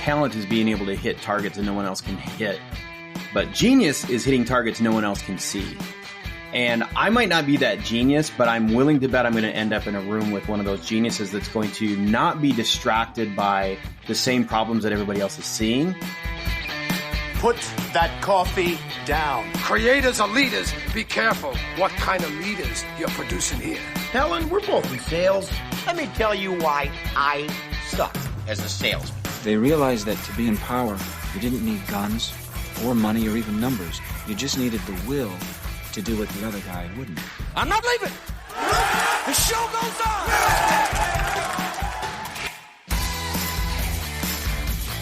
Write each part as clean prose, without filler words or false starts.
talent is being able to hit targets that no one else can hit. But genius is hitting targets no one else can see. And I might not be that genius, but I'm willing to bet I'm going to end up in a room with one of those geniuses that's going to not be distracted by the same problems that everybody else is seeing. Put that coffee down. Creators are leaders. Be careful what kind of leaders you're producing here. Helen, we're both in sales. Let me tell you why I suck as a salesman. They realized that to be in power, you didn't need guns or money or even numbers. You just needed the will to do what the other guy wouldn't. I'm not leaving. The show goes on.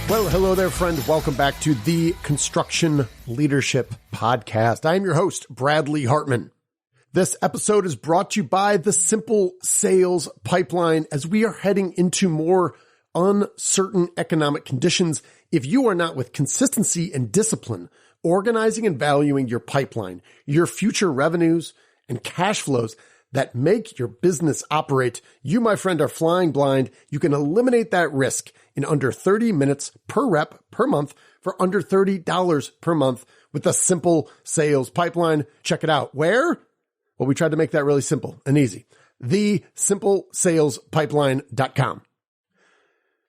Well, hello there, friend. Welcome back to the Construction Leadership Podcast. I am your host, Bradley Hartman. This episode is brought to you by the Simple Sales Pipeline. As we are heading into more uncertain economic conditions, if you are not with consistency and discipline, organizing and valuing your pipeline, your future revenues and cash flows that make your business operate, you, my friend, are flying blind. You can eliminate that risk in under 30 minutes per rep per month for under $30 per month with the Simple Sales Pipeline. Check it out. Where? Well, we tried to make that really simple and easy. TheSimpleSalesPipeline.com.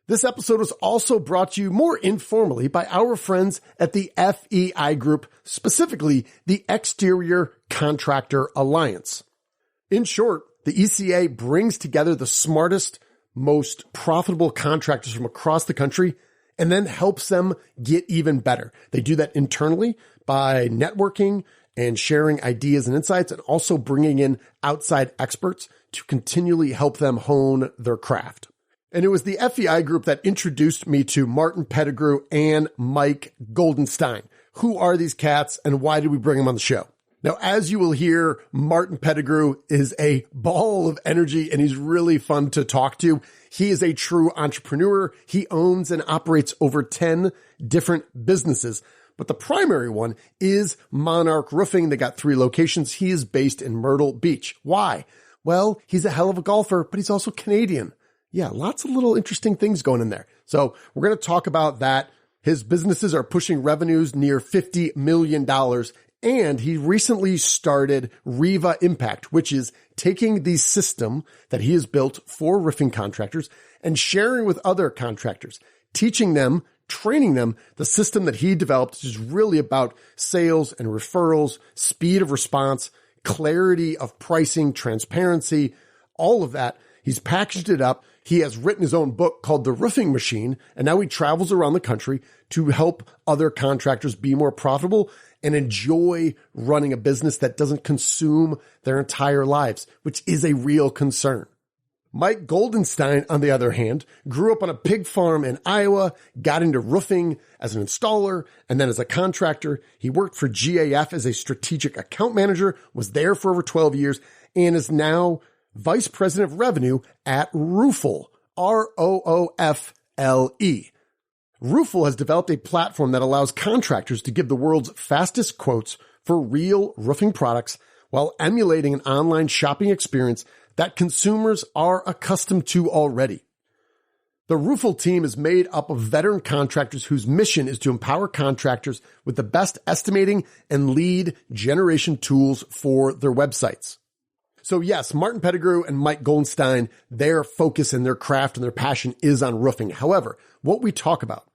This episode was also brought to you more informally by our friends at the FEI Group, specifically the Exterior Contractor Alliance. In short, the ECA brings together the smartest, most profitable contractors from across the country and then helps them get even better. They do that internally by networking and sharing ideas and insights, and also bringing in outside experts to continually help them hone their craft. And it was the FEI Group that introduced me to Martin Pettigrew and Mike Goldenstein. Who are these cats and why did we bring them on the show? Now, as you will hear, Martin Pettigrew is a ball of energy and he's really fun to talk to. He is a true entrepreneur. He owns and operates over 10 different businesses, but the primary one is Monarch Roofing. They got 3 locations. He is based in Myrtle Beach. Why? Well, he's a hell of a golfer, but he's also Canadian. Yeah, lots of little interesting things going in there. So we're going to talk about that. His businesses are pushing revenues near $50 million. And he recently started Riva Impact, which is taking the system that he has built for roofing contractors and sharing with other contractors, teaching them, training them the system that he developed, which is really about sales and referrals, speed of response, clarity of pricing, transparency, all of that. He's packaged it up. He has written his own book called The Roofing Machine, and now he travels around the country to help other contractors be more profitable and enjoy running a business that doesn't consume their entire lives, which is a real concern. Mike Goldenstein, on the other hand, grew up on a pig farm in Iowa, got into roofing as an installer, and then as a contractor. He worked for GAF as a strategic account manager, was there for over 12 years, and is now Vice President of Revenue at Roofle, Roofle. Roofle has developed a platform that allows contractors to give the world's fastest quotes for real roofing products while emulating an online shopping experience that consumers are accustomed to already. The Roofle team is made up of veteran contractors whose mission is to empower contractors with the best estimating and lead generation tools for their websites. So yes, Martin Pettigrew and Mike Goldenstein, their focus and their craft and their passion is on roofing. However, what we talk about,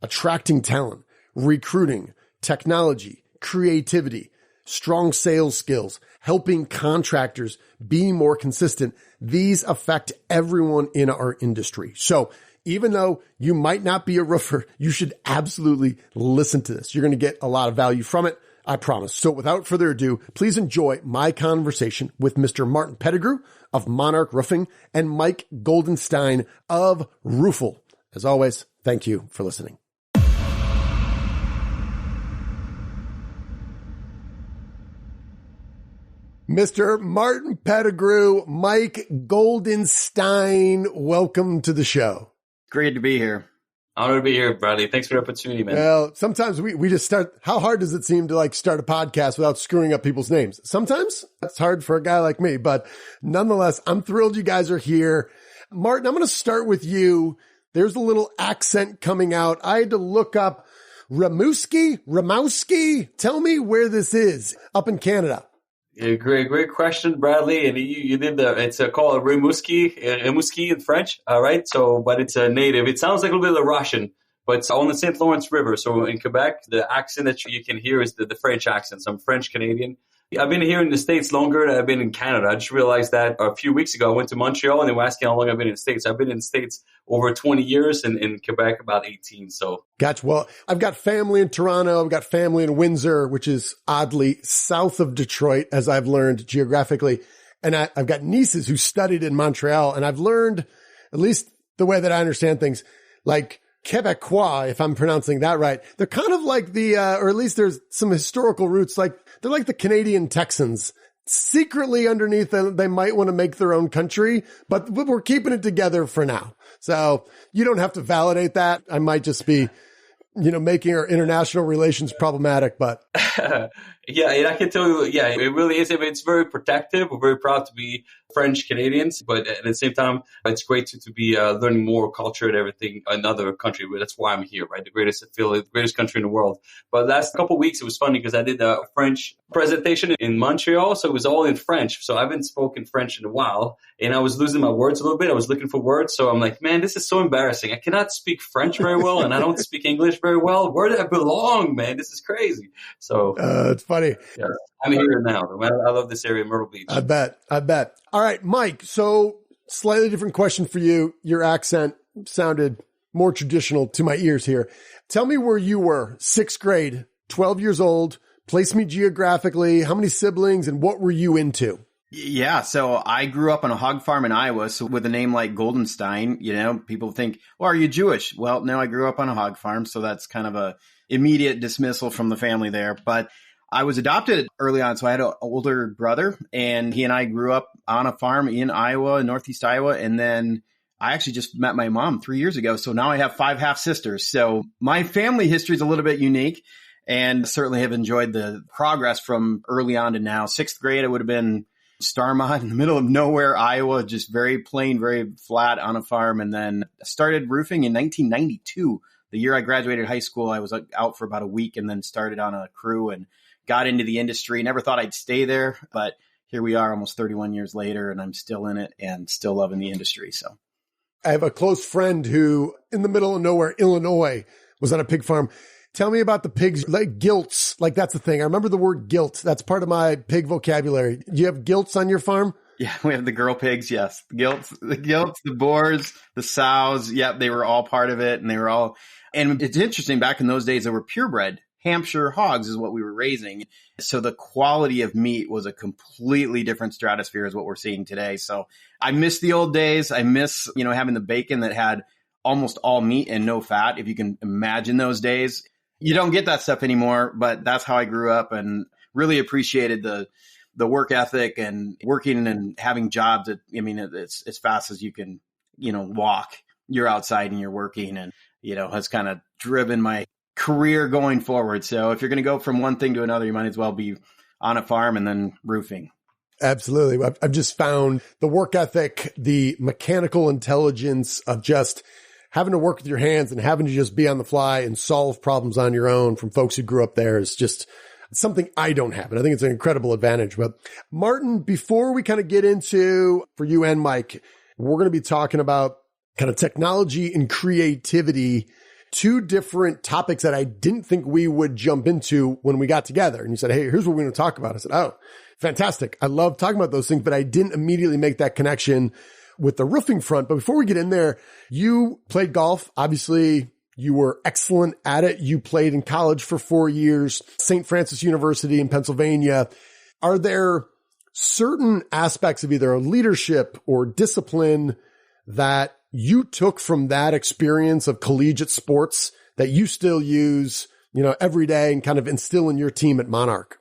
attracting talent, recruiting, technology, creativity, strong sales skills, helping contractors be more consistent, these affect everyone in our industry. So even though you might not be a roofer, you should absolutely listen to this. You're going to get a lot of value from it. I promise. So without further ado, please enjoy my conversation with Mr. Martin Pettigrew of Monarch Roofing and Mike Goldenstein of Roofle. As always, thank you for listening. Mr. Martin Pettigrew, Mike Goldenstein, welcome to the show. Great to be here. Honored to be here, Bradley. Thanks for the opportunity, man. Well, sometimes we just start, how hard does it seem to start a podcast without screwing up people's names? Sometimes that's hard for a guy like me, but nonetheless, I'm thrilled you guys are here. Martin, I'm going to start with you. There's a little accent coming out. I had to look up Rimouski. Tell me where this is up in Canada. Yeah, great question, Bradley. And you did it's called Rimouski in French. All right. So, but it's a native. It sounds like a little bit of Russian, but it's on the St. Lawrence River. So in Quebec, the accent that you can hear is the French accent. So I'm French Canadian. I've been here in the States longer than I've been in Canada. I just realized that a few weeks ago. I went to Montreal and they were asking how long I've been in the States. I've been in the States over 20 years and in Quebec about 18. So Gotcha. Well, I've got family in Toronto. I've got family in Windsor, which is oddly south of Detroit, as I've learned geographically. And I've got nieces who studied in Montreal. And I've learned, at least the way that I understand things, like Quebecois, if I'm pronouncing that right. They're kind of like or at least there's some historical roots, like they're like the Canadian Texans. Secretly underneath them, they might want to make their own country, but we're keeping it together for now. So you don't have to validate that. I might just be, making our international relations problematic, but. Yeah, and I can tell you, yeah, it really is. It's very protective. We're very proud to be French Canadians, but at the same time, it's great to be learning more culture and everything, another country. That's why I'm here, right? The greatest country in the world. But last couple of weeks, it was funny because I did a French presentation in Montreal, so it was all in French. So I haven't spoken French in a while, and I was losing my words a little bit. I was looking for words, so I'm like, man, this is so embarrassing. I cannot speak French very well, and I don't speak English very well. Where do I belong, man? This is crazy. So it's funny. Yeah, I'm here now. I love this area, Myrtle Beach. I bet. All right, Mike. So slightly different question for you. Your accent sounded more traditional to my ears here. Tell me where you were, 6th grade, 12 years old. Place me geographically. How many siblings and what were you into? Yeah, so I grew up on a hog farm in Iowa. So with a name like Goldenstein, people think, well, are you Jewish? Well, no, I grew up on a hog farm. So that's kind of a immediate dismissal from the family there. But I was adopted early on. So I had an older brother and he and I grew up on a farm in Iowa, Northeast Iowa. And then I actually just met my mom 3 years ago. So now I have 5 half sisters. So my family history is a little bit unique and certainly have enjoyed the progress from early on to now. 6th grade, I would have been Starmont in the middle of nowhere, Iowa, just very plain, very flat on a farm. And then started roofing in 1992. The year I graduated high school, I was out for about a week and then started on a crew and got into the industry. Never thought I'd stay there, but here we are almost 31 years later and I'm still in it and still loving the industry. So I have a close friend who in the middle of nowhere, Illinois, was on a pig farm. Tell me about the pigs, like gilts. Like that's the thing. I remember the word gilt. That's part of my pig vocabulary. Do you have gilts on your farm? Yeah, we have the girl pigs. Yes. The gilts, the boars, the sows. Yep. They were all part of it. And and it's interesting. Back in those days, they were purebred. Hampshire hogs is what we were raising. So the quality of meat was a completely different stratosphere as what we're seeing today. So I miss the old days. I miss, having the bacon that had almost all meat and no fat. If you can imagine those days, you don't get that stuff anymore, but that's how I grew up and really appreciated the work ethic and working and having jobs that, it's as fast as you can, walk. You're outside and you're working and, has kind of driven my career going forward. So if you're going to go from one thing to another, you might as well be on a farm and then roofing. Absolutely. I've just found the work ethic, the mechanical intelligence of just having to work with your hands and having to just be on the fly and solve problems on your own from folks who grew up there is just something I don't have. And I think it's an incredible advantage. But Martin, before we kind of get into, for you and Mike, we're going to be talking about kind of technology and creativity, 2 different topics that I didn't think we would jump into when we got together. And you said, hey, here's what we're going to talk about. I said, oh, fantastic. I love talking about those things, but I didn't immediately make that connection with the roofing front. But before we get in there, you played golf. Obviously, you were excellent at it. You played in college for 4 years, St. Francis University in Pennsylvania. Are there certain aspects of either leadership or discipline that you took from that experience of collegiate sports that you still use, every day and kind of instill in your team at Monarch?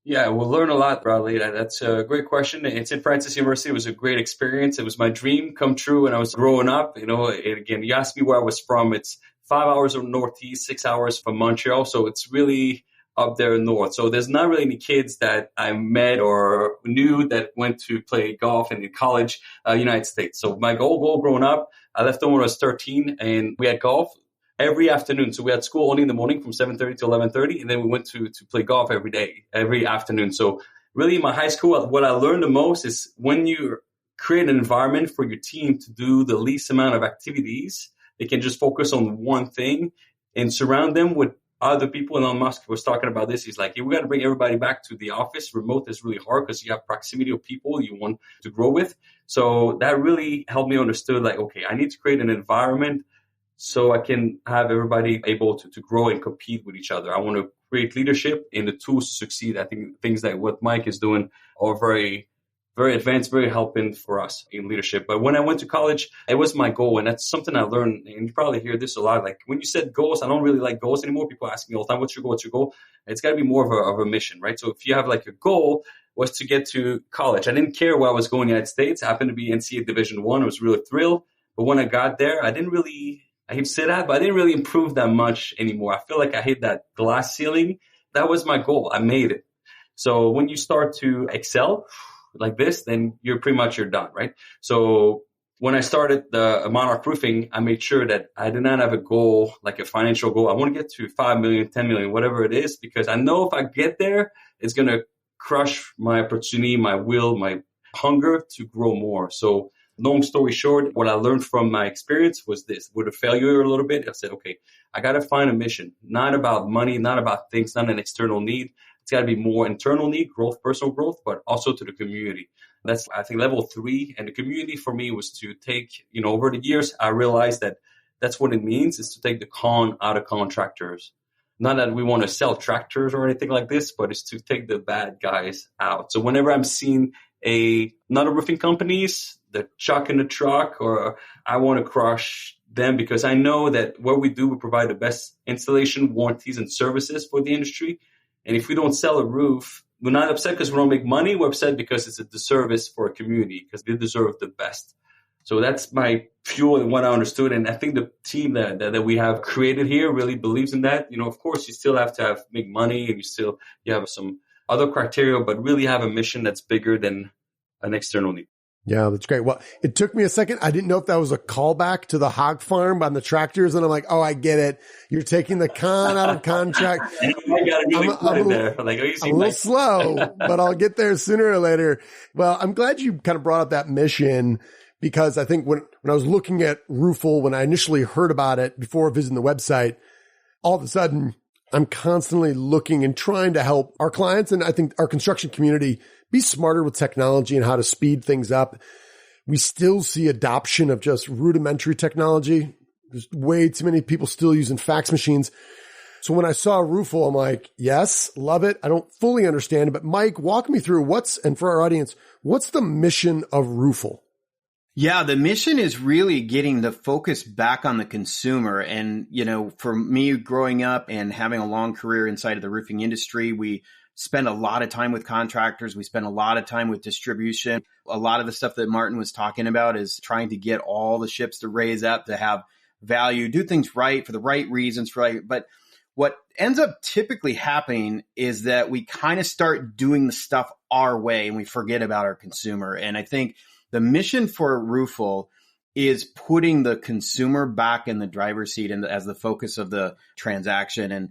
Yeah, we'll learn a lot, Bradley. That's a great question. At St. Francis University, it was a great experience. It was my dream come true when I was growing up. And again, you asked me where I was from. It's 5 hours of Northeast, 6 hours from Montreal. So it's really up there north. So there's not really any kids that I met or knew that went to play golf in college, United States. So my goal growing up, I left home when I was 13 and we had golf every afternoon. So we had school only in the morning from 7:30 to 11:30. And then we went to play golf every day, every afternoon. So really in my high school, what I learned the most is when you create an environment for your team to do the least amount of activities, they can just focus on one thing and surround them with other people. And Elon Musk was talking about this. He's like, we got to bring everybody back to the office. Remote is really hard because you have proximity of people you want to grow with. So that really helped me understand, like, okay, I need to create an environment so I can have everybody able to grow and compete with each other. I want to create leadership and the tools to succeed. I think things like what Mike is doing are very, very advanced, very helping for us in leadership. But when I went to college, it was my goal. And that's something I learned. And you probably hear this a lot. Like when you said goals, I don't really like goals anymore. People ask me all the time, what's your goal? What's your goal? It's got to be more of a mission, right? So if you have like a goal was to get to college, I didn't care where I was going in the United States. I happened to be NCAA Division I. I was really thrilled. But when I got there, I hate to say that, but I didn't really improve that much anymore. I feel like I hit that glass ceiling. That was my goal. I made it. So when you start to excel like this, then you're done, right? So when I started the Monarch Roofing, I made sure that I did not have a goal, like a financial goal. I want to get to 5 million, 10 million, whatever it is, because I know if I get there, it's going to crush my opportunity, my will, my hunger to grow more. So long story short, what I learned from my experience was this. With a failure a little bit, I said, okay, I got to find a mission, not about money, not about things, not an external need. It's got to be more internal need, growth, personal growth, but also to the community. That's, I think, level 3. And the community for me was to take, over the years, I realized that that's what it means, is to take the con out of contractors. Not that we want to sell tractors or anything like this, but it's to take the bad guys out. So whenever I'm seeing another roofing companies, the chuck in the truck, or I want to crush them, because I know that what we do, we provide the best installation, warranties, and services for the industry. And if we don't sell a roof, we're not upset because we don't make money. We're upset because it's a disservice for a community, because they deserve the best. So that's my fuel and what I understood. And I think the team that we have created here really believes in that. Of course, you still have to make money, and you have some other criteria, but really have a mission that's bigger than an external need. Yeah, that's great. Well, it took me a second. I didn't know if that was a callback to the hog farm on the tractors. And I'm like, oh, I get it. You're taking the con out of contract. I got it really put in there. I'm a little slow, but I'll get there sooner or later. Well, I'm glad you kind of brought up that mission, because I think when I was looking at Roofle, when I initially heard about it before visiting the website, all of a sudden I'm constantly looking and trying to help our clients, and I think our construction community, be smarter with technology and how to speed things up. We still see adoption of just rudimentary technology. There's way too many people still using fax machines. So when I saw Roofle, I'm like, yes, love it. I don't fully understand it, but Mike, walk me through and for our audience, what's the mission of Roofle? Yeah, the mission is really getting the focus back on the consumer. And, for me growing up and having a long career inside of the roofing industry, we spend a lot of time with contractors. We spend a lot of time with distribution. A lot of the stuff that Martin was talking about is trying to get all the ships to raise up, to have value, do things right for the right reasons. But what ends up typically happening is that we kind of start doing the stuff our way and we forget about our consumer. And I think the mission for Roofle is putting the consumer back in the driver's seat and as the focus of the transaction. And,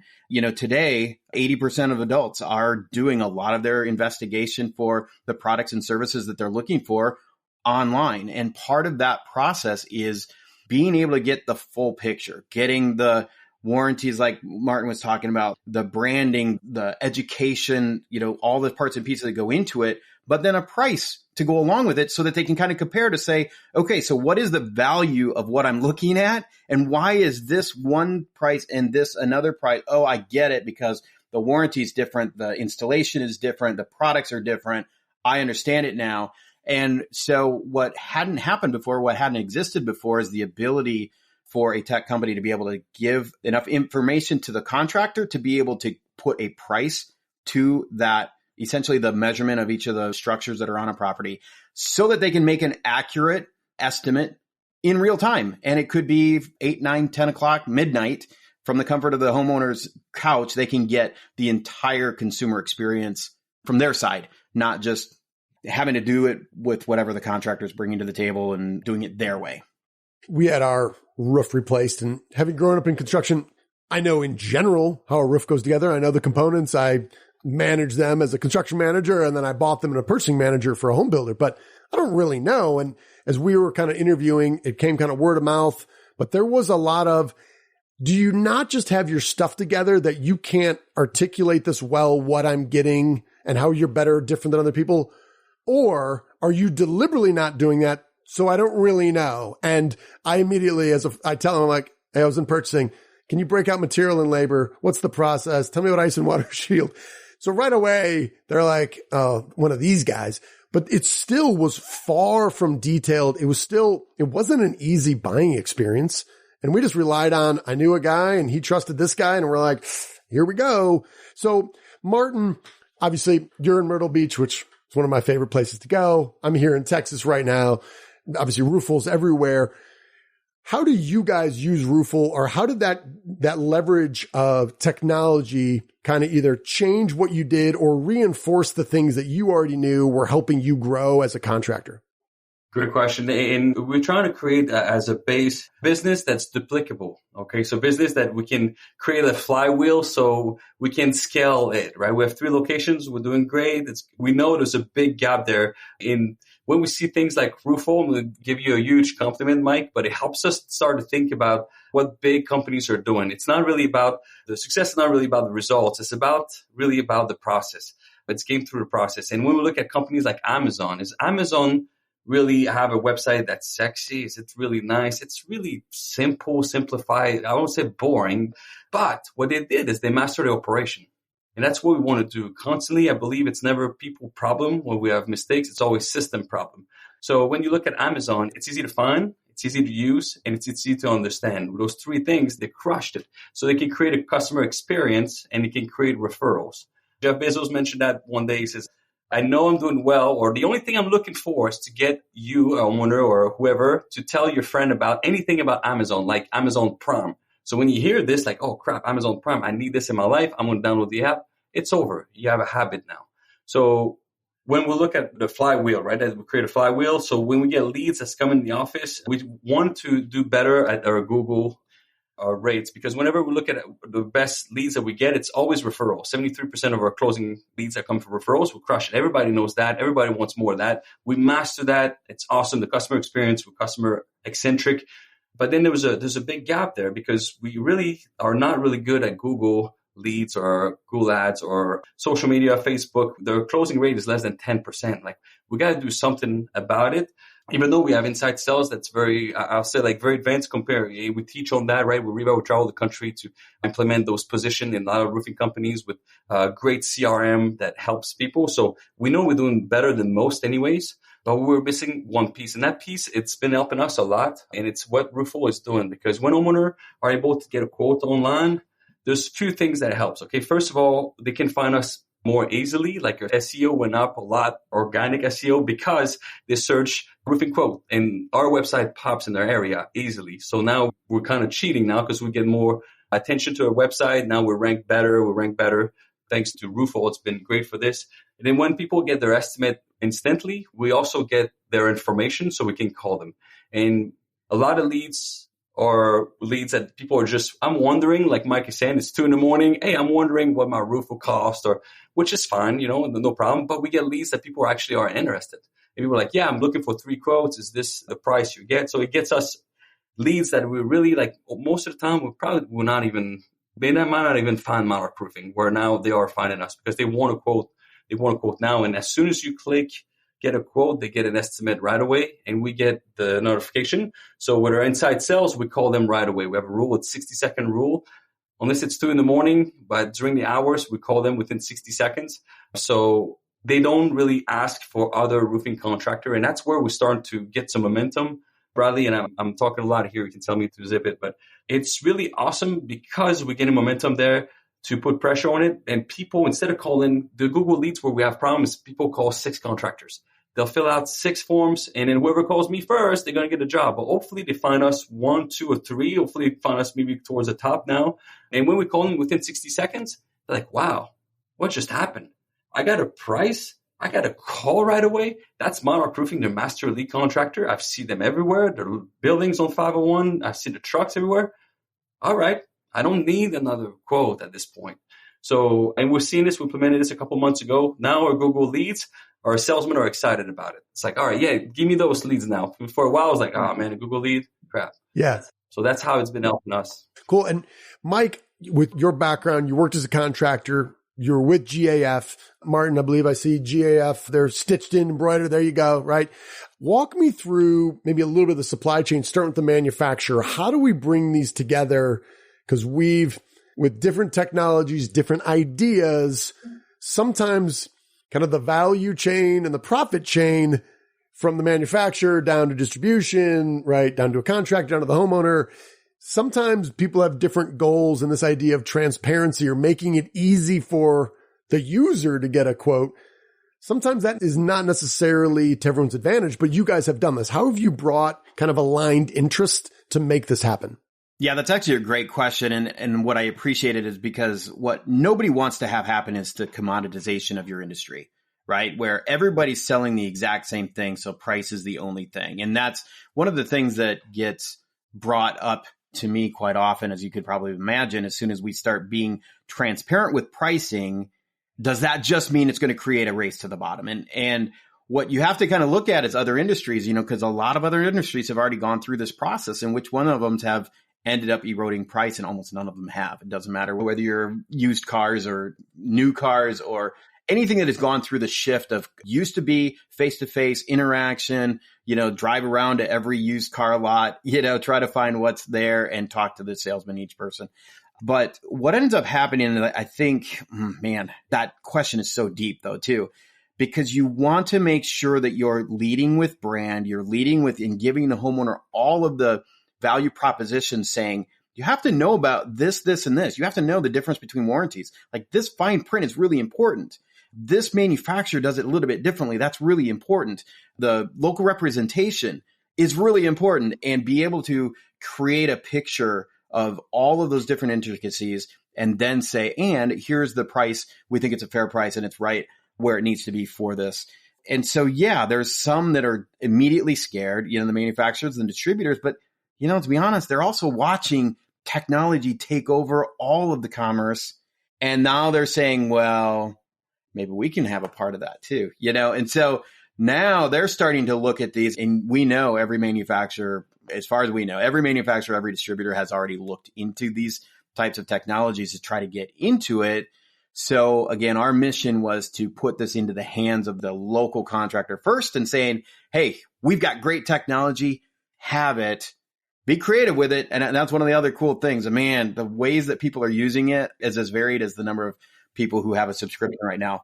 today, 80% of adults are doing a lot of their investigation for the products and services that they're looking for online. And part of that process is being able to get the full picture, getting the warranties like Martin was talking about, the branding, the education, all the parts and pieces that go into it, but then a price to go along with it so that they can kind of compare to say, okay, so what is the value of what I'm looking at? And why is this one price and this another price? Oh, I get it, because the warranty is different. The installation is different. The products are different. I understand it now. And so what hadn't happened before, what hadn't existed before, is the ability for a tech company to be able to give enough information to the contractor to be able to put a price to that, essentially the measurement of each of the structures that are on a property, so that they can make an accurate estimate in real time. And it could be 8, 9, 10 o'clock, midnight from the comfort of the homeowner's couch, they can get the entire consumer experience from their side, not just having to do it with whatever the contractor is bringing to the table and doing it their way. We had our roof replaced, and having grown up in construction, I know in general how a roof goes together. I know the components. I manage them as a construction manager, and then I bought them in a purchasing manager for a home builder, but I don't really know. And as we were kind of interviewing, it came kind of word of mouth, but there was a lot of, do you not just have your stuff together that you can't articulate this well, what I'm getting and how you're better or different than other people? Or are you deliberately not doing that? So I don't really know. And I immediately, I tell them, I'm like, hey, I was in purchasing. Can you break out material and labor? What's the process? Tell me what ice and water shield. So right away, they're like, oh, one of these guys. But it still was far from detailed. It wasn't an easy buying experience. And we just relied on, I knew a guy and he trusted this guy. And we're like, here we go. So Martin, obviously you're in Myrtle Beach, which is one of my favorite places to go. I'm here in Texas right now. Obviously Roofle's everywhere. How do you guys use Roofle, or how did that leverage of technology kind of either change what you did or reinforce the things that you already knew were helping you grow as a contractor? Good question. And we're trying to create as a base business that's duplicable. Okay. So business that we can create a flywheel so we can scale it, right? We have 3 locations. We're doing great. We know there's a big gap there in when we see things like Roofle. I'm going to give you a huge compliment, Mike, but it helps us start to think about what big companies are doing. It's not really about the success, is not really about the results. It's really about the process. It's game through the process. And when we look at companies like Amazon, is Amazon really have a website that's sexy? Is it really nice? It's really simple, simplified. I won't say boring, but what they did is they mastered the operation. And that's what we want to do constantly. I believe it's never people problem when we have mistakes. It's always system problem. So when you look at Amazon, it's easy to find, it's easy to use, and it's easy to understand. Those 3 things, they crushed it. So they can create a customer experience and they can create referrals. Jeff Bezos mentioned that one day. He says, I know I'm doing well, or the only thing I'm looking for is to get you, a homeowner or whoever, to tell your friend about anything about Amazon, like Amazon Prime. So when you hear this, like, oh crap, Amazon Prime, I need this in my life, I'm going to download the app. It's over. You have a habit now. So when we look at the flywheel, right, as we create a flywheel, so when we get leads that's coming in the office, we want to do better at our Google rates, because whenever we look at the best leads that we get, it's always referrals. 73% of our closing leads that come from referrals, we crush it. Everybody knows that. Everybody wants more of that. We master that. It's awesome. The customer experience, we're customer eccentric. But then there's a big gap there because we really are not really good at Google leads or Google ads or social media, Facebook. Their closing rate is less than 10%. Like, we got to do something about it. Even though we have inside sales, that's very, I'll say, like, very advanced compared. We teach on that, right? We travel the country to implement those positions in a lot of roofing companies with great CRM that helps people. So we know we're doing better than most anyways, but we're missing one piece. And that piece, it's been helping us a lot. And it's what Roofle is doing, because when homeowners are able to get a quote online, there's a few things that helps. Okay. First of all, they can find us more easily. Like, your SEO went up a lot, organic SEO, because they search roofing quote and our website pops in their area easily. So now we're kind of cheating now because we get more attention to our website. Now we're ranked better thanks to Roofle. It's been great for this. And then when people get their estimate instantly, we also get their information so we can call them. And a lot of leads or leads that people are just, I'm wondering, like Mike is saying, it's 2 a.m. Hey, I'm wondering what my roof will cost, or which is fine, no problem. But we get leads that people actually are interested. And people are like, yeah, I'm looking for 3 quotes. Is this the price you get? So it gets us leads that we really, like, most of the time they might not even find Monarch Roofing, where now they are finding us because they want a quote. They want a quote now. And as soon as you click get a quote, they get an estimate right away, and we get the notification. So with our inside sales, we call them right away. We have a rule, it's 60-second rule. Unless it's 2 a.m, but during the hours, we call them within 60 seconds. So they don't really ask for other roofing contractor, and that's where we start to get some momentum. Bradley, and I'm talking a lot here, you can tell me to zip it, but it's really awesome because we're getting momentum there to put pressure on it. And people, instead of calling the Google leads where we have problems, people call 6 contractors. They'll fill out 6 forms, and then whoever calls me first, they're going to get a job. But hopefully they find us 1, 2, or 3. Hopefully they find us maybe towards the top now. And when we call them within 60 seconds, they're like, wow, what just happened? I got a price. I got a call right away. That's Monarch Roofing, their master lead contractor. I've seen them everywhere. Their buildings on 501. I've seen the trucks everywhere. All right. I don't need another quote at this point. So, and we're seeing this. We implemented this a couple months ago. Now our Google leads, our salesmen are excited about it. It's like, all right, yeah, give me those leads now. For a while, I was like, oh man, a Google lead, crap. Yeah. So that's how it's been helping us. Cool. And Mike, with your background, you worked as a contractor. You're with GAF. Martin, I believe I see GAF. They're stitched in, embroidered. There you go. Right. Walk me through maybe a little bit of the supply chain, starting with the manufacturer. How do we bring these together? Because with different technologies, different ideas, sometimes kind of the value chain and the profit chain from the manufacturer down to distribution, right? Down to a contractor, down to the homeowner. Sometimes people have different goals, and this idea of transparency or making it easy for the user to get a quote. Sometimes that is not necessarily to everyone's advantage, but you guys have done this. How have you brought kind of aligned interest to make this happen? Yeah, that's actually a great question. And what I appreciate it is because what nobody wants to have happen is the commoditization of your industry, right? Where everybody's selling the exact same thing. So price is the only thing. And that's one of the things that gets brought up to me quite often, as you could probably imagine. As soon as we start being transparent with pricing, does that just mean it's going to create a race to the bottom? And what you have to kind of look at is other industries, because a lot of other industries have already gone through this process, and which one of them have ended up eroding price, and almost none of them have. It doesn't matter whether you're used cars or new cars or anything that has gone through the shift of used to be face-to-face interaction, drive around to every used car lot, try to find what's there and talk to the salesman, each person. But what ends up happening, and I think, man, that question is so deep though too, because you want to make sure that you're leading with brand, you're leading with and giving the homeowner all of the value propositions, saying, you have to know about this, this, and this. You have to know the difference between warranties. Like, this fine print is really important. This manufacturer does it a little bit differently. That's really important. The local representation is really important, and be able to create a picture of all of those different intricacies and then say, and here's the price. We think it's a fair price and it's right where it needs to be for this. And so, yeah, there's some that are immediately scared, the manufacturers and distributors, but to be honest, they're also watching technology take over all of the commerce. And now they're saying, well, maybe we can have a part of that too, And so now they're starting to look at these, and we know every manufacturer, as far as we know, every manufacturer, every distributor has already looked into these types of technologies to try to get into it. So again, our mission was to put this into the hands of the local contractor first and saying, hey, we've got great technology, have it. Be creative with it. And that's one of the other cool things. Man, the ways that people are using it is as varied as the number of people who have a subscription right now.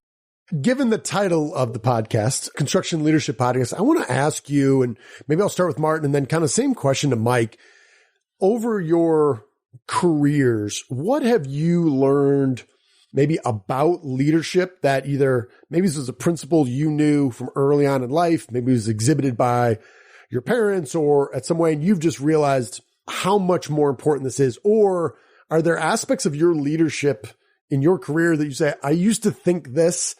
Given the title of the podcast, Construction Leadership Podcast, I want to ask you, and maybe I'll start with Martin and then kind of same question to Mike. Over your careers, what have you learned maybe about leadership that either maybe this was a principle you knew from early on in life, maybe it was exhibited by your parents or at some way, and you've just realized how much more important this is? Or are there aspects of your leadership in your career that you say, I used to think this,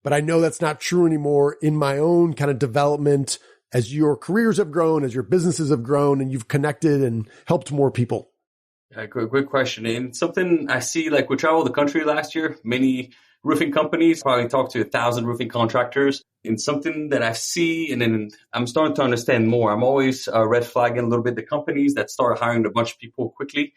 but I know that's not true anymore in my own kind of development as your careers have grown, as your businesses have grown, and you've connected and helped more people? Yeah, great question. And something I see, like we traveled the country last year, many roofing companies, probably talked to 1,000 roofing contractors. And something that I see, and then I'm starting to understand more. I'm always red flagging a little bit the companies that start hiring a bunch of people quickly,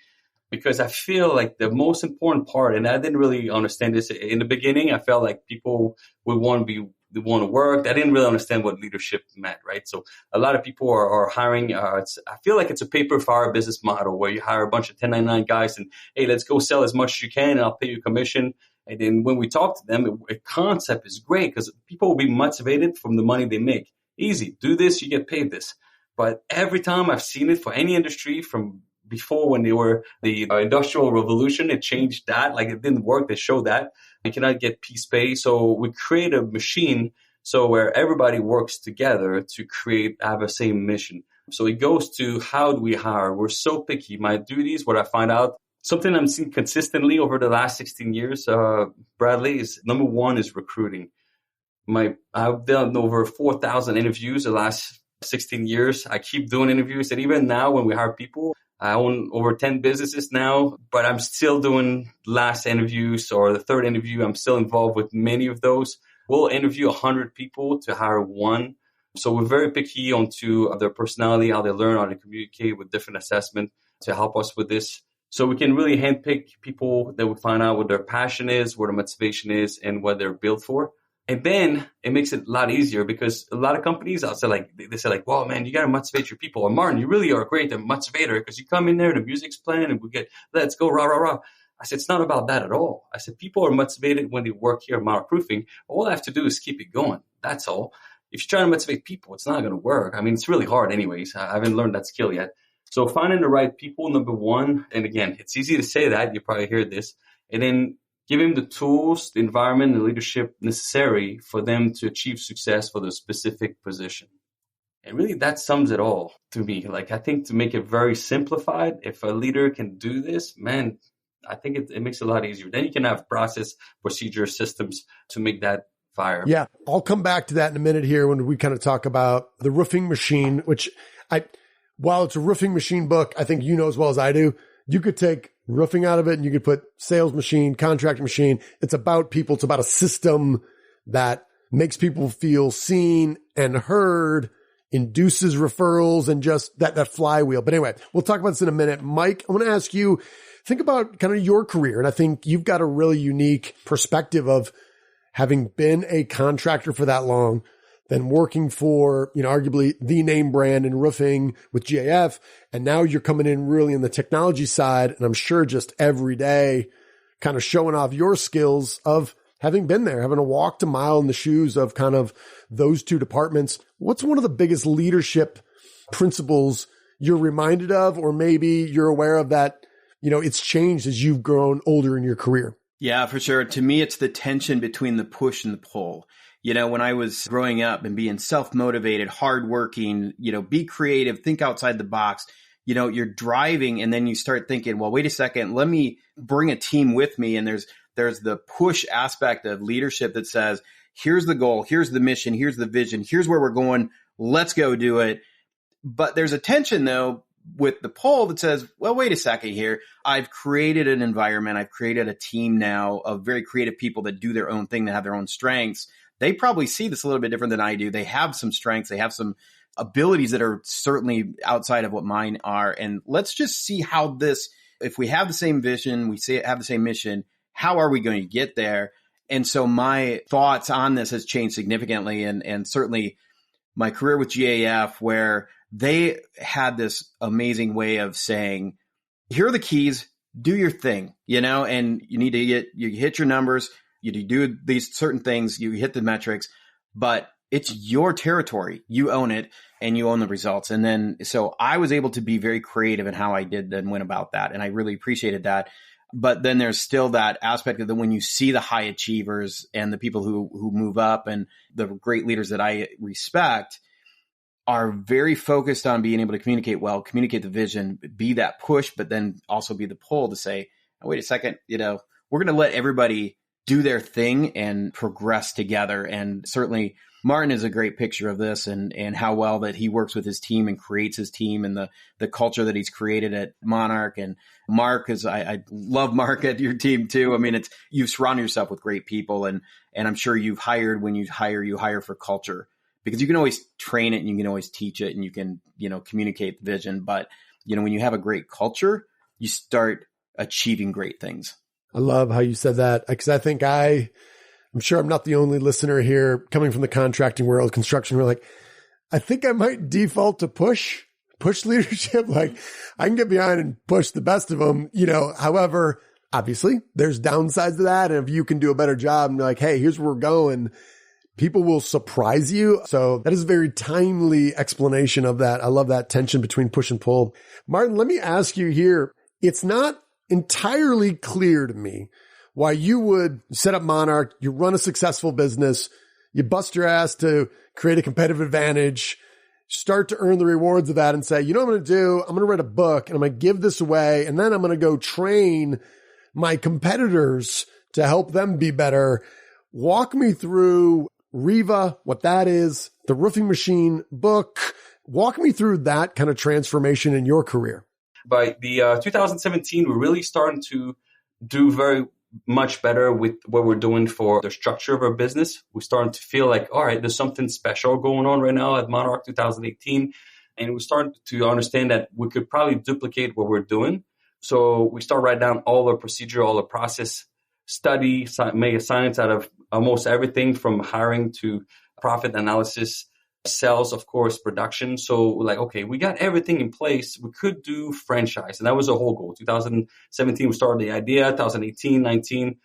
because I feel like the most important part, and I didn't really understand this in the beginning. I felt like people would want to work. I didn't really understand what leadership meant, right? So a lot of people are hiring. I feel like it's a paper for our business model where you hire a bunch of 1099 guys and, hey, let's go sell as much as you can and I'll pay you commission. And then when we talk to them, the concept is great because people will be motivated from the money they make. Easy. Do this, you get paid this. But every time I've seen it for any industry from before when they were the Industrial Revolution, it changed that. Like it didn't work. They showed that. You cannot get piece pay. So we create a machine So where everybody works together to have a same mission. So it goes to how do we hire? We're so picky. My duties, what I find out, something I'm seeing consistently over the last 16 years, Bradley, is number one is recruiting. I've done over 4,000 interviews the last 16 years. I keep doing interviews. And even now when we hire people, I own over 10 businesses now, but I'm still doing last interviews or the third interview. I'm still involved with many of those. We'll interview 100 people to hire one. So we're very picky onto their personality, how they learn, how they communicate with different assessment to help us with this. So we can really handpick people that we find out what their passion is, what their motivation is, and what they're built for. And then it makes it a lot easier because a lot of companies, they say like, well, man, you got to motivate your people. Or Martin, you really are a great motivator because you come in there, the music's playing, and let's go, rah, rah, rah. I said, it's not about that at all. I said, people are motivated when they work here at Monarch Roofing. All I have to do is keep it going. That's all. If you're trying to motivate people, it's not going to work. I mean, it's really hard anyways. I haven't learned that skill yet. So finding the right people, number one. And again, it's easy to say that. You probably hear this. And then give them the tools, the environment, the leadership necessary for them to achieve success for the specific position. And really, that sums it all to me. Like, I think to make it very simplified, if a leader can do this, man, I think it makes it a lot easier. Then you can have process, procedure, systems to make that fire. Yeah, I'll come back to that in a minute here when we kind of talk about the roofing machine, which while it's a roofing machine book, I think you know as well as I do, you could take roofing out of it and you could put sales machine, contract machine. It's about people. It's about a system that makes people feel seen and heard, induces referrals, and just that flywheel. But anyway, we'll talk about this in a minute. Mike, I want to ask you, think about kind of your career. And I think you've got a really unique perspective of having been a contractor for that long, then working for, arguably the name brand in roofing with GAF. And now you're coming in really in the technology side. And I'm sure just every day kind of showing off your skills of having been there, having walked a mile in the shoes of kind of those two departments. What's one of the biggest leadership principles you're reminded of, or maybe you're aware of that, it's changed as you've grown older in your career? Yeah, for sure. To me, it's the tension between the push and the pull. When I was growing up and being self-motivated, hardworking, be creative, think outside the box, you're driving and then you start thinking, well, wait a second, let me bring a team with me. And there's the push aspect of leadership that says, here's the goal, here's the mission, here's the vision, here's where we're going, let's go do it. But there's a tension though with the pull that says, well, wait a second here. I've created an environment. I've created a team now of very creative people that do their own thing, that have their own strengths. They probably see this a little bit different than I do. They have some strengths. They have some abilities that are certainly outside of what mine are. And let's just see how if we have the same vision, we have the same mission, how are we going to get there? And so my thoughts on this has changed significantly. And certainly my career with GAF, where they had this amazing way of saying, here are the keys, do your thing, and you need to you hit your numbers, you do these certain things, you hit the metrics, but it's your territory. You own it and you own the results. And then, so I was able to be very creative in how I did and went about that. And I really appreciated that. But then there's still that aspect of when you see the high achievers and the people who move up and the great leaders that I respect are very focused on being able to communicate well, communicate the vision, be that push, but then also be the pull to say, oh, wait a second, we're going to let everybody do their thing and progress together. And certainly Martin is a great picture of this and how well that he works with his team and creates his team and the culture that he's created at Monarch. And Mark I love Mark at your team too. I mean, you surround yourself with great people and I'm sure you've hired, when you hire for culture, because you can always train it and you can always teach it and you can, communicate the vision. But, when you have a great culture, you start achieving great things. I love how you said that, because I think I'm sure I'm not the only listener here coming from the contracting world, construction world. Like, I think I might default to push leadership. Like, I can get behind and push the best of them, however, obviously there's downsides to that. And if you can do a better job and be like, hey, here's where we're going, people will surprise you. So that is a very timely explanation of that. I love that tension between push and pull. Martin, let me ask you here. It's not entirely clear to me why you would set up Monarch, you run a successful business, you bust your ass to create a competitive advantage, start to earn the rewards of that and say, you know what I'm going to do? I'm going to write a book and I'm going to give this away. And then I'm going to go train my competitors to help them be better. Walk me through Riva, what that is, the Roofing Machine book. Walk me through that kind of transformation in your career. By the 2017, we're really starting to do very much better with what we're doing for the structure of our business. We're starting to feel like, all right, there's something special going on right now at Monarch 2018. And we started to understand that we could probably duplicate what we're doing. So we start writing down all the procedure, all the process, study, make a science out of almost everything from hiring to profit analysis, sales, of course, production. So we're like, okay, we got everything in place. We could do franchise. And that was a whole goal. 2017, we started the idea. 2018, 19,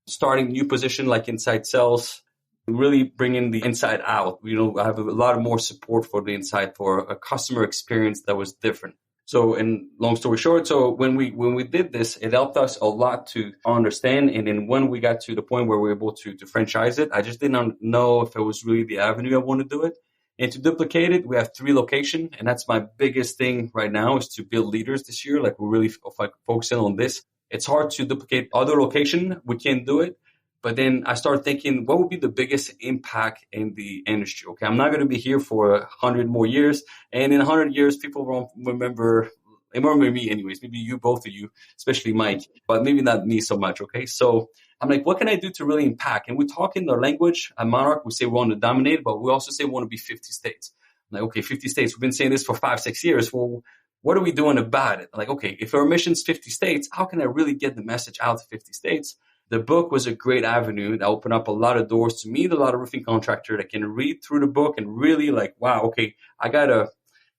starting new position like inside sales, really bringing the inside out. I have a lot of more support for the inside, for a customer experience that was different. So, in long story short, so when we did this, it helped us a lot to understand. And then when we got to the point where we were able to franchise it, I just didn't know if it was really the avenue I want to do it. And to duplicate it, we have 3 locations. And that's my biggest thing right now, is to build leaders this year. Like, we're really focusing on this. It's hard to duplicate other location. We can't do it. But then I started thinking, what would be the biggest impact in the industry? Okay, I'm not going to be here for 100 more years. And in 100 years, people won't remember me anyways. Maybe you, both of you, especially Mike, but maybe not me so much. Okay, so I'm like, what can I do to really impact? And we talk in our language at Monarch. We say we want to dominate, but we also say we want to be 50 states. I'm like, okay, 50 states. We've been saying this for 5-6 years. Well, what are we doing about it? Like, okay, if our mission's 50 states, how can I really get the message out to 50 states? The book was a great avenue that opened up a lot of doors to meet a lot of roofing contractors that can read through the book and really like, wow, okay, I got a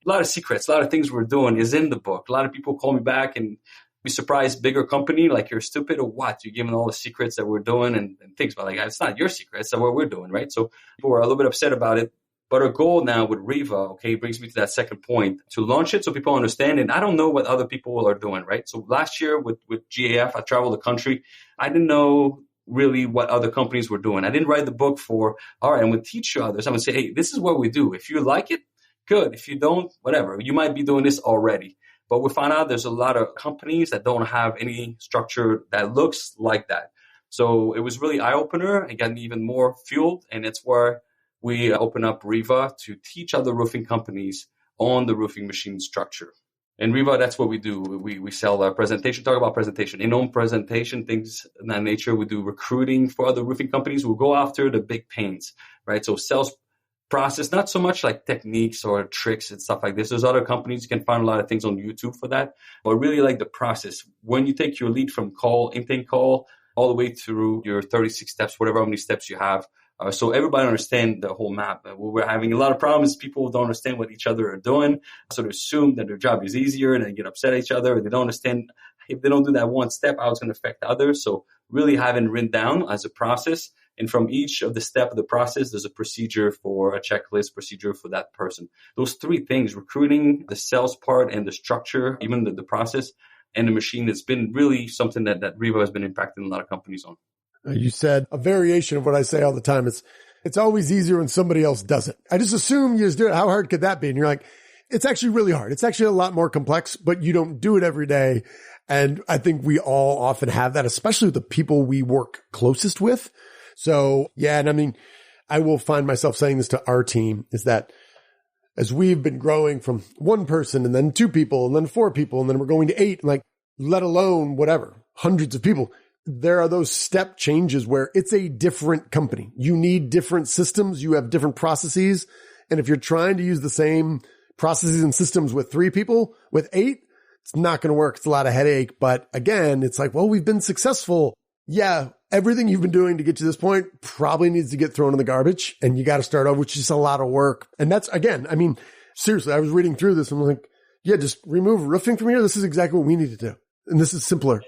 lot of secrets, a lot of things we're doing is in the book. A lot of people call me back and be surprised, bigger company, like, you're stupid or what? You're giving all the secrets that we're doing and things, but like, it's not your secrets, that's what we're doing, right? So people were a little bit upset about it. But our goal now with Riva, okay, brings me to that second point, to launch it so people understand. And I don't know what other people are doing, right? So last year with GAF, I traveled the country. I didn't know really what other companies were doing. I didn't write the book for, all right, I'm going to teach you others. I'm going to say, hey, this is what we do. If you like it, good. If you don't, whatever. You might be doing this already. But we found out there's a lot of companies that don't have any structure that looks like that. So it was really eye-opener. It got me even more fueled. And it's where we open up Riva to teach other roofing companies on the roofing machine structure. And Riva, that's what we do. We sell a presentation, talk about presentation, in-home presentation, things of that nature. We do recruiting for other roofing companies. We'll go after the big pains, right? So sales process, not so much like techniques or tricks and stuff like this. There's other companies, you can find a lot of things on YouTube for that, but really like the process. When you take your lead from intake call, all the way through your 36 steps, whatever how many steps you have, so everybody understand the whole map. We're having a lot of problems. People don't understand what each other are doing. So they assume that their job is easier and they get upset at each other. And they don't understand if they don't do that one step, how it's going to affect others. So really having written down as a process. And from each of the step of the process, there's a procedure for a checklist procedure for that person. Those 3 things, recruiting, the sales part, and the structure, even the process and the machine, it's been really something that Riva has been impacting a lot of companies on. You said a variation of what I say all the time. It's always easier when somebody else does it. I just assume you just do it. How hard could that be? And you're like, it's actually really hard. It's actually a lot more complex, but you don't do it every day. And I think we all often have that, especially with the people we work closest with. So yeah. And I mean, I will find myself saying this to our team, is that as we've been growing from 1 person and then 2 people and then 4 people, and then we're going to 8, like, let alone whatever, hundreds of people. There are those step changes where it's a different company. You need different systems. You have different processes. And if you're trying to use the same processes and systems with 3 people, with 8, it's not going to work. It's a lot of headache. But again, it's like, well, we've been successful. Yeah. Everything you've been doing to get to this point probably needs to get thrown in the garbage, and you got to start over, which is a lot of work. And that's, again, I mean, seriously, I was reading through this and I'm like, yeah, just remove roofing from here. This is exactly what we need to do. And this is simpler.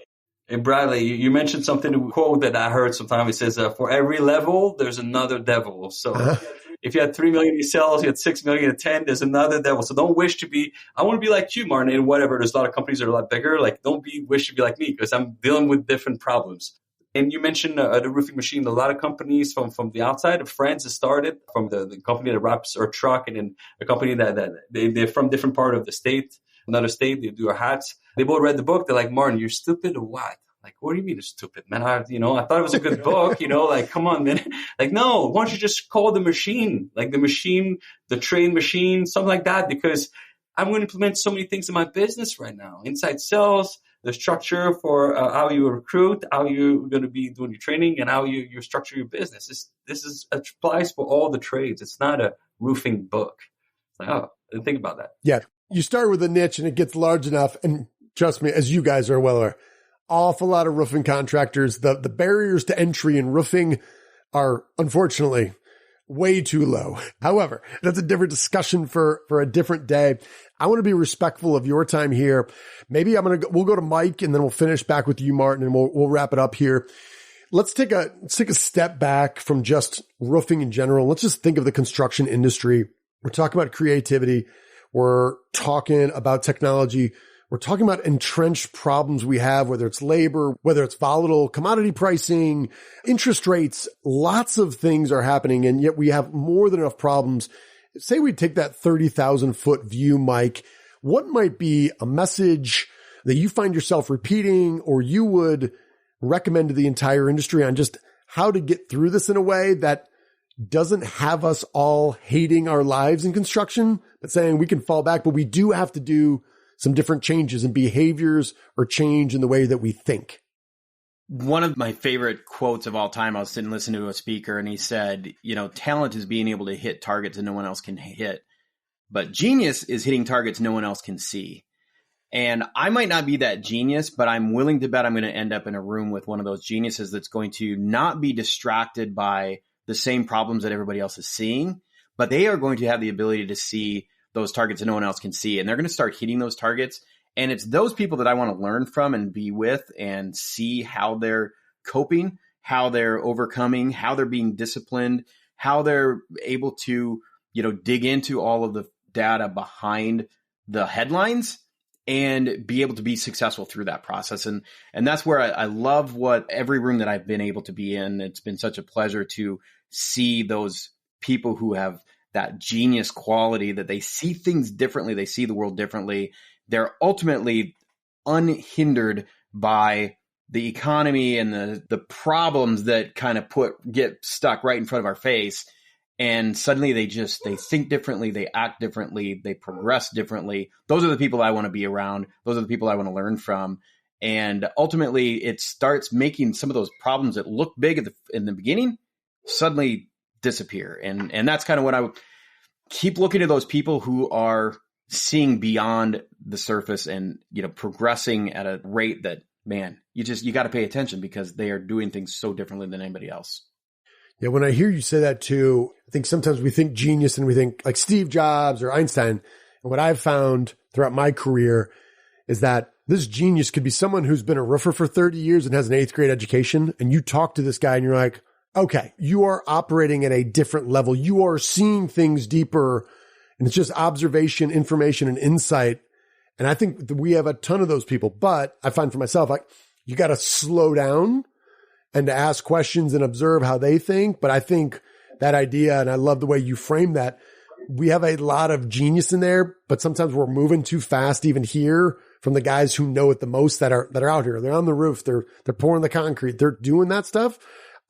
And Bradley, you mentioned something, a quote that I heard sometime. It says, for every level, there's another devil. So if you had 3 million in sales, you had 6 million in 10, there's another devil. So don't wish to be, I want to be like you, Martin, and whatever. There's a lot of companies that are a lot bigger. Like, don't wish to be like me, because I'm dealing with different problems. And you mentioned the roofing machine. A lot of companies from the outside of France has started, from the company that wraps our truck, and then a company that they're from different part of the state, another state. They do our hats. They both read the book. They're like, Martin, you're stupid or what? Like, what do you mean you're stupid, man? I thought it was a good book, like, come on, man. Like, no, why don't you just call the machine, like the machine, the train machine, something like that? Because I'm going to implement so many things in my business right now. Inside sales, the structure for how you recruit, how you're going to be doing your training, and how you structure your business. This applies for all the trades. It's not a roofing book. It's like, oh, think about that. Yeah. You start with a niche and it gets large enough. And trust me, as you guys are well aware, awful lot of roofing contractors. The barriers to entry in roofing are unfortunately way too low. However, that's a different discussion for a different day. I want to be respectful of your time here. Maybe we'll go to Mike and then we'll finish back with you, Martin, and we'll wrap it up here. Let's take a step back from just roofing in general. Let's just think of the construction industry. We're talking about creativity. We're talking about technology. We're talking about entrenched problems we have, whether it's labor, whether it's volatile commodity pricing, interest rates, lots of things are happening. And yet we have more than enough problems. Say we take that 30,000 foot view, Mike, what might be a message that you find yourself repeating or you would recommend to the entire industry on just how to get through this in a way that doesn't have us all hating our lives in construction, but saying we can fall back, but we do have to do some different changes in behaviors or change in the way that we think? One of my favorite quotes of all time, I was sitting listening to a speaker and he said, talent is being able to hit targets that no one else can hit, but genius is hitting targets no one else can see. And I might not be that genius, but I'm willing to bet I'm going to end up in a room with one of those geniuses that's going to not be distracted by the same problems that everybody else is seeing, but they are going to have the ability to see those targets that no one else can see. And they're going to start hitting those targets. And it's those people that I want to learn from and be with and see how they're coping, how they're overcoming, how they're being disciplined, how they're able to, dig into all of the data behind the headlines and be able to be successful through that process. And that's where I love what every room that I've been able to be in. It's been such a pleasure to see those people who have that genius quality, that they see things differently. They see the world differently. They're ultimately unhindered by the economy and the problems that kind of get stuck right in front of our face. And suddenly they think differently. They act differently. They progress differently. Those are the people I want to be around. Those are the people I want to learn from. And ultimately it starts making some of those problems that look big in the beginning suddenly disappear. And that's kind of what I would keep looking at, those people who are seeing beyond the surface and, progressing at a rate that, man, you got to pay attention because they are doing things so differently than anybody else. Yeah. When I hear you say that too, I think sometimes we think genius and we think like Steve Jobs or Einstein. And what I've found throughout my career is that this genius could be someone who's been a roofer for 30 years and has an 8th grade education. And you talk to this guy and you're like, okay, you are operating at a different level. You are seeing things deeper, and it's just observation, information, and insight. And I think that we have a ton of those people, but I find for myself, like, you got to slow down and to ask questions and observe how they think. But I think that idea, and I love the way you frame that, we have a lot of genius in there, but sometimes we're moving too fast, even here from the guys who know it the most that are out here. They're on the roof. They're pouring the concrete. They're doing that stuff.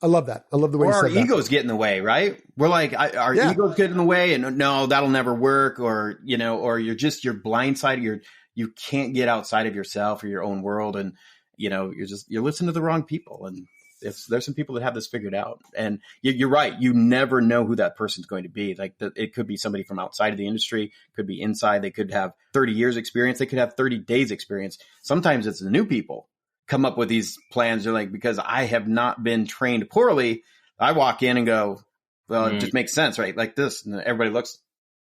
I love that. I love the way you said that. Our egos get in the way, right? We're like, our egos get in the way and no, that'll never work. Or, or you're blindsided. You can't get outside of yourself or your own world. And, you're listening to the wrong people. And there's some people that have this figured out. And you're right. You never know who that person's going to be. Like it could be somebody from outside of the industry, could be inside. They could have 30 years experience. They could have 30 days experience. Sometimes it's the new people come up with these plans. They're like, because I have not been trained poorly, I walk in and go, well, it just makes sense, right? Like this. And everybody looks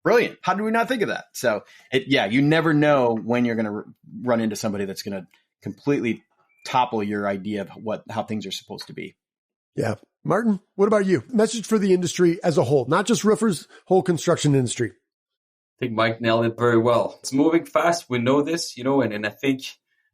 brilliant. How do we not think of that? So you never know when you're going to run into somebody that's going to completely topple your idea of how things are supposed to be. Yeah. Martin, what about you? Message for the industry as a whole, not just roofers, whole construction industry. I think Mike nailed it very well. It's moving fast. We know this, and I think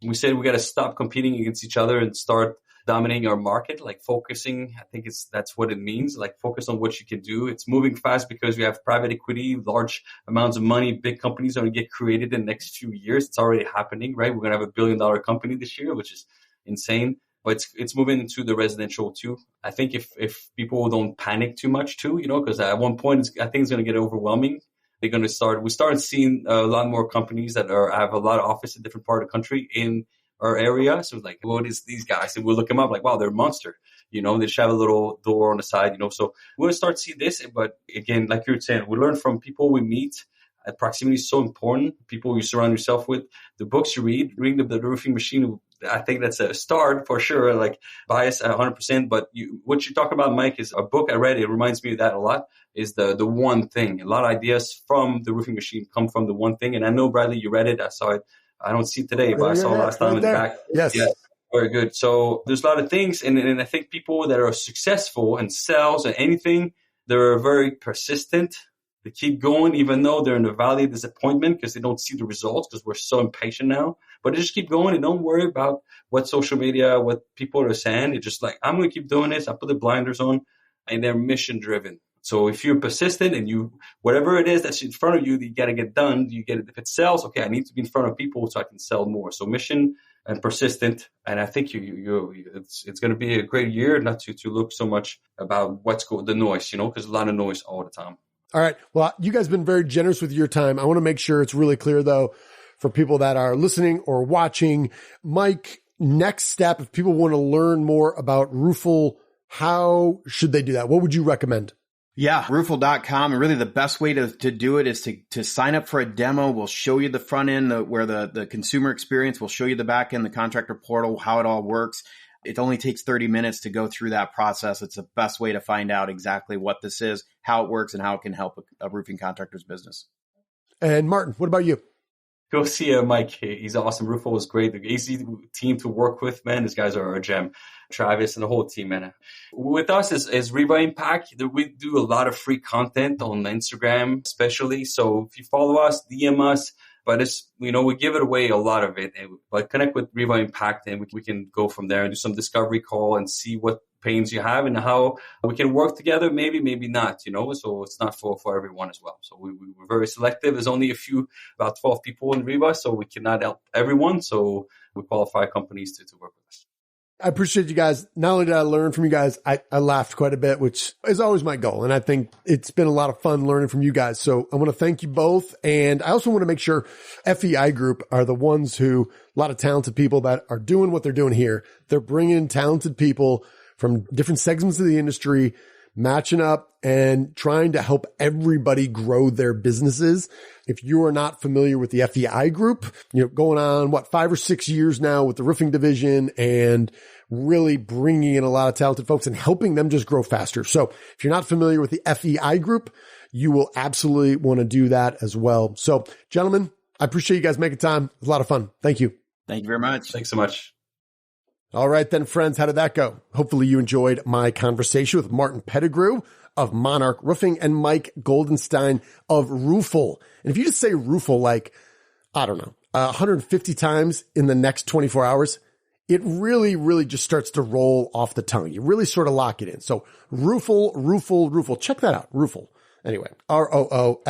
we said we got to stop competing against each other and start dominating our market, like focusing. I think that's what it means, like focus on what you can do. It's moving fast because we have private equity, large amounts of money, big companies are going to get created in the next few years. It's already happening, right? We're going to have $1 billion company this year, which is insane. But it's moving into the residential too. I think if people don't panic too much too, because at one point I think it's going to get overwhelming. They're going to we started seeing a lot more companies that have a lot of office in different part of the country in our area. So like, what is these guys? And we'll look them up like, wow, they're a monster. They just have a little door on the side, so we're going to start to see this. But again, like you were saying, we learn from people we meet. Proximity is so important. People you surround yourself with, the books you reading the Roofing Machine. I think that's a start for sure, like bias 100%. But what you talk about, Mike, is a book I read. It reminds me of that a lot, is the one thing. A lot of ideas from the Roofing Machine come from the one thing. And I know, Bradley, you read it. I saw it. I don't see it today, but I saw it last time in the back. Yes. Very good. So there's a lot of things. And I think people that are successful in sales and anything, they're very persistent. They keep going, even though they're in the valley of disappointment because they don't see the results because we're so impatient now. But they just keep going and don't worry about what social media, what people are saying. It's just like, I'm going to keep doing this. I put the blinders on, and they're mission driven. So if you're persistent and whatever it is that's in front of you that you got to get done, you get it. If it sells, okay, I need to be in front of people so I can sell more. So mission and persistent. And I think it's going to be a great year, not to look so much about the noise, because a lot of noise all the time. All right. Well, you guys have been very generous with your time. I want to make sure it's really clear, though, for people that are listening or watching. Mike, next step, if people want to learn more about Roofle, how should they do that? What would you recommend? Yeah, roofle.com. And really the best way to do it is to sign up for a demo. We'll show you the front end, where the consumer experience. We'll show you the back end, the contractor portal, how it all works. It only takes 30 minutes to go through that process. It's the best way to find out exactly what this is, how it works, and how it can help a roofing contractor's business. And Martin, what about you? Go see Mike. He's awesome. Roofle is great. The easy team to work with, man. These guys are a gem. Travis and the whole team, man. With us as Riva Impact, we do a lot of free content on Instagram, especially. So if you follow us, DM us. But we give it away, a lot of it. But connect with Riva Impact, and we can go from there and do some discovery call and see what pains you have and how we can work together. Maybe not, so it's not for everyone as well. So we're very selective. There's only about 12 people in Riva, so we cannot help everyone. So we qualify companies to work with us. I appreciate you guys. Not only did I learn from you guys, I laughed quite a bit, which is always my goal. And I think it's been a lot of fun learning from you guys. So I want to thank you both. And I also want to make sure FEI Group are the ones a lot of talented people that are doing what they're doing here. They're bringing talented people from different segments of the industry, matching up and trying to help everybody grow their businesses. If you are not familiar with the FEI Group, going on 5 or 6 years now with the roofing division and really bringing in a lot of talented folks and helping them just grow faster. So if you're not familiar with the FEI Group, you will absolutely want to do that as well. So gentlemen, I appreciate you guys making time. It was a lot of fun. Thank you. Thank you very much. Thanks so much. All right then, friends, how did that go? Hopefully you enjoyed my conversation with Martin Pettigrew of Monarch Roofing and Mike Goldenstein of Roofle. And if you just say Roofle 150 times in the next 24 hours, it really, really just starts to roll off the tongue. You really sort of lock it in. So Roofle. Check that out. Roofle. Anyway, ROOFLE.com.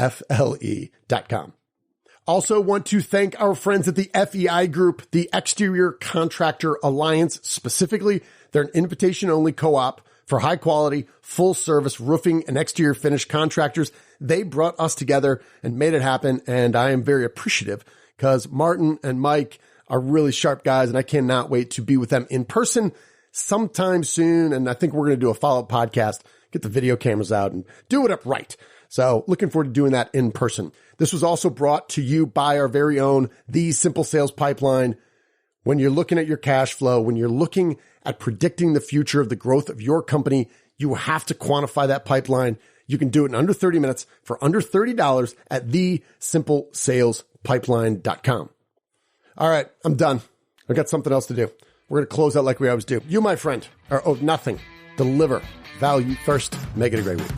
Also want to thank our friends at the FEI Group, the Exterior Contractor Alliance. Specifically, they're an invitation-only co-op for high-quality, full-service roofing and exterior finish contractors. They brought us together and made it happen, and I am very appreciative because Martin and Mike are really sharp guys, and I cannot wait to be with them in person sometime soon. And I think we're going to do a follow-up podcast, get the video cameras out, and do it up right. So looking forward to doing that in person. This was also brought to you by our very own The Simple Sales Pipeline. When you're looking at your cash flow, when you're looking at predicting the future of the growth of your company, you have to quantify that pipeline. You can do it in under 30 minutes for under $30 at thesimplesalespipeline.com. All right, I'm done. I got something else to do. We're going to close out like we always do. You, my friend, are owed nothing. Deliver value first. Make it a great week.